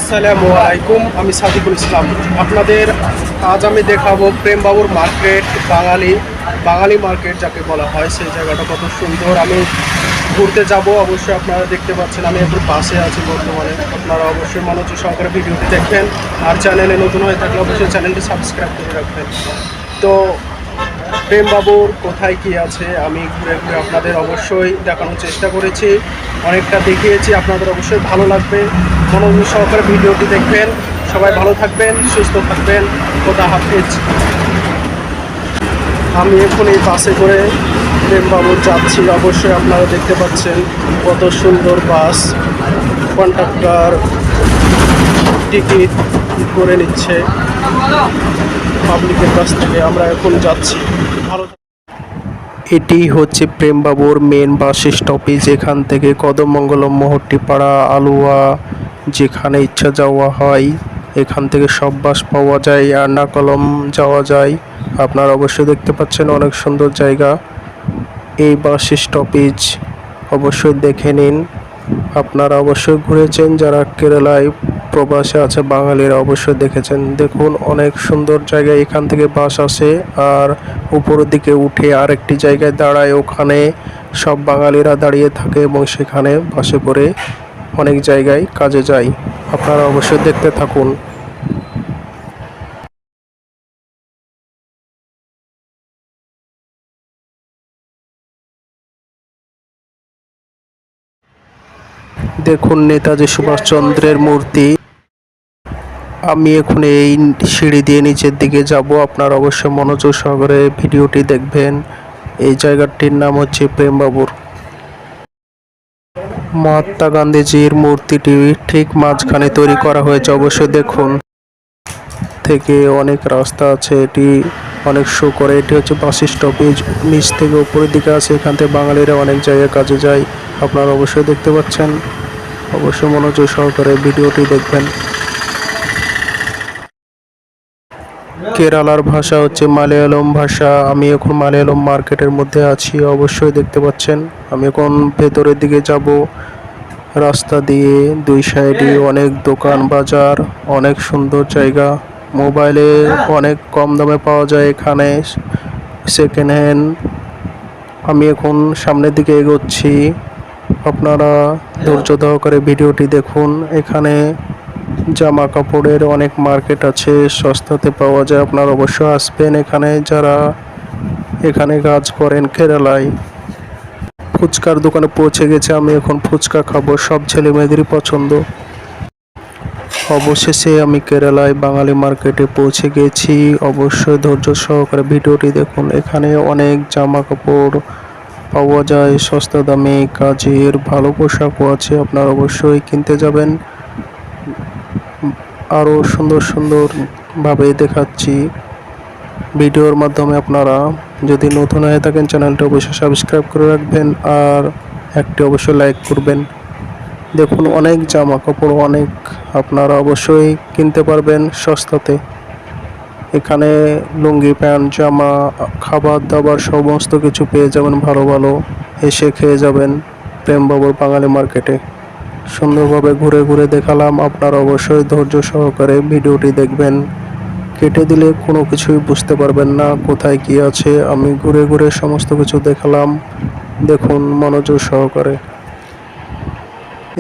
আসসালামু আলাইকুম, আমি সাদিকুল ইসলাম। আপনাদের আজ আমি দেখাবো প্রেমবাবুর মার্কেট, বাঙালি মার্কেট যাকে বলা হয়। সেই জায়গাটা কত সুন্দর। আমি ঘুরতে যাব, অবশ্যই আপনারা দেখতে পাচ্ছেন আমি একটু পাশে আছি বর্তমানে। আপনারা অবশ্যই মনোযোগ সহকারে ভিডিওটি দেখবেন, আর চ্যানেলে নতুন হয়ে থাকলে অবশ্যই চ্যানেলটি সাবস্ক্রাইব করে রাখবেন। তো প্রেমবাবুর কোথায় কি আছে আমি ঘুরে ঘুরে আপনাদের অবশ্যই দেখানোর চেষ্টা করেছি, অনেকটা দেখিয়েছি। আপনাদের অবশ্যই ভালো লাগবে, মনোযোগ সহকারে ভিডিওটি দেখবেন। সবাই ভালো থাকবেন, সুস্থ থাকবেন। খোদা হাফেজ। আমি এখন এই বাসে করে প্রেমবাবুর যাচ্ছি। অবশ্যই আপনারা দেখতে পাচ্ছেন কত সুন্দর বাস। কন্ডাক্টর টিকিট করে নিচ্ছে পাবলিকের কাছ থেকে। আমরা এখন যাচ্ছি। ভালো। এটি হচ্ছে প্রেমবাবুর মেন বাস স্টপেজ। এখান থেকে কদমমঙ্গলম, মোহট্টিপাড়া, আলুয়া, যেখানে ইচ্ছা যাওয়া হয়। এখান থেকে সব বাস পাওয়া যায়, এর্নাকুলাম যাওয়া যায়। আপনারা অবশ্যই দেখতে পাচ্ছেন অনেক সুন্দর জায়গা এই বাস স্টপেজ। অবশ্যই দেখে নিন। আপনারা অবশ্যই ঘুরেছেন, যারা কেরালায় প্রবাসে আছে বাঙালিরা অবশ্যই দেখেছেন। দেখুন অনেক সুন্দর জায়গায় এখান থেকে বাস আসে, আর উপরের দিকে উঠে আরেকটি জায়গায় দাঁড়ায়। ওখানে সব বাঙালিরা দাঁড়িয়ে থাকে এবং সেখানে বাসে করে অনেক জায়গায় কাজে যায়। আপনারা অবশ্যই দেখতে থাকুন। দেখুন নেতাজি সুভাষচন্দ্রের মূর্তি। আমি এখন এই সিঁড়ি দিয়ে নিচের দিকে যাব। আপনারা অবশ্যই মনোযোগ সহকারে ভিডিওটি দেখবেন। এই জায়গাটির নাম হচ্ছে প্রেমবাবুর। মহাত্মা গান্ধীজির মূর্তিটি ঠিক মাঝখানে তৈরি করা হয়েছে। অবশ্যই দেখুন। থেকে অনেক রাস্তা আছে, এটি অনেক শো করে। এটি হচ্ছে বাস স্টপেজ, নিচ থেকে উপরের দিকে আছে। এখান থেকে বাঙালিরা অনেক জায়গায় কাজে যায়। আপনারা অবশ্যই দেখতে পাচ্ছেন। অবশ্যই মনোযোগ সহকারে ভিডিওটি দেখবেন। কেরালার ভাষা হচ্ছে মালয়ালম ভাষা। আমি এখন মালয়ালম মার্কেটের মধ্যে আছি, অবশ্যই দেখতে পাচ্ছেন। আমি এখন ভেতরের দিকে যাব। রাস্তা দিয়ে দুই সাইডে অনেক দোকান বাজার, অনেক সুন্দর জায়গা। মোবাইলে অনেক কম দামে পাওয়া যায় এখানে, সেকেন্ড হ্যান্ড। আমি এখন সামনের দিকে এগোচ্ছি। আপনারা ধৈর্য সহকারে ভিডিওটি দেখুন। এখানে জামা কাপড়ের অনেক মার্কেট আছে, সস্তাতে পাওয়া যায়। আপনারা অবশ্যই আসবেন এখানে, যারা এখানে কাজ করেন কেরালায়। ফুচকার দোকানে পৌঁছে গেছে। আমি এখন ফুচকা খাবো, সব ছেলে মেয়েদেরই পছন্দ। অবশেষে আমি কেরালায় বাঙালি মার্কেটে পৌঁছে গেছি। অবশ্যই ধৈর্য সহকারে ভিডিওটি দেখুন। এখানে অনেক জামা কাপড় পাওয়া যায় সস্তা দামে, কাজের ভালো পোশাকও আছে। আপনারা অবশ্যই কিনতে যাবেন। আরও সুন্দর সুন্দরভাবে দেখাচ্ছি ভিডিওর মাধ্যমে। আপনারা যদি নতুন হয়ে থাকেন চ্যানেলটা অবশ্যই সাবস্ক্রাইব করে রাখবেন, আর একটি অবশ্যই লাইক করবেন। দেখুন অনেক জামা কাপড়, অনেক আপনারা অবশ্যই কিনতে পারবেন সস্তাতে। এখানে লুঙ্গি, প্যান্ট, জামা, খাবার দাবার সমস্ত কিছু পেয়ে যাবেন ভালো ভালো। এসে খেয়ে যাবেন প্রেমবাবুর বাঙালি মার্কেটে। সুন্দরভাবে ঘুরে ঘুরে দেখালাম। আপনারা অবশ্যই ধৈর্য সহকারে ভিডিওটি দেখবেন। কেটে দিলে কোনো কিছুই বুঝতে পারবেন না কোথায় কি আছে। আমি ঘুরে ঘুরে সমস্ত কিছু দেখালাম, দেখুন মনোযোগ সহকারে।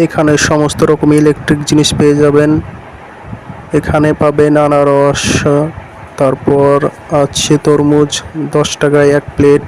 এখানে সমস্ত রকম ইলেকট্রিক জিনিস পেয়ে যাবেন। এখানে পাবেন আনারস, তারপর আছে তরমুজ, 10 টাকায় 1 প্লেট।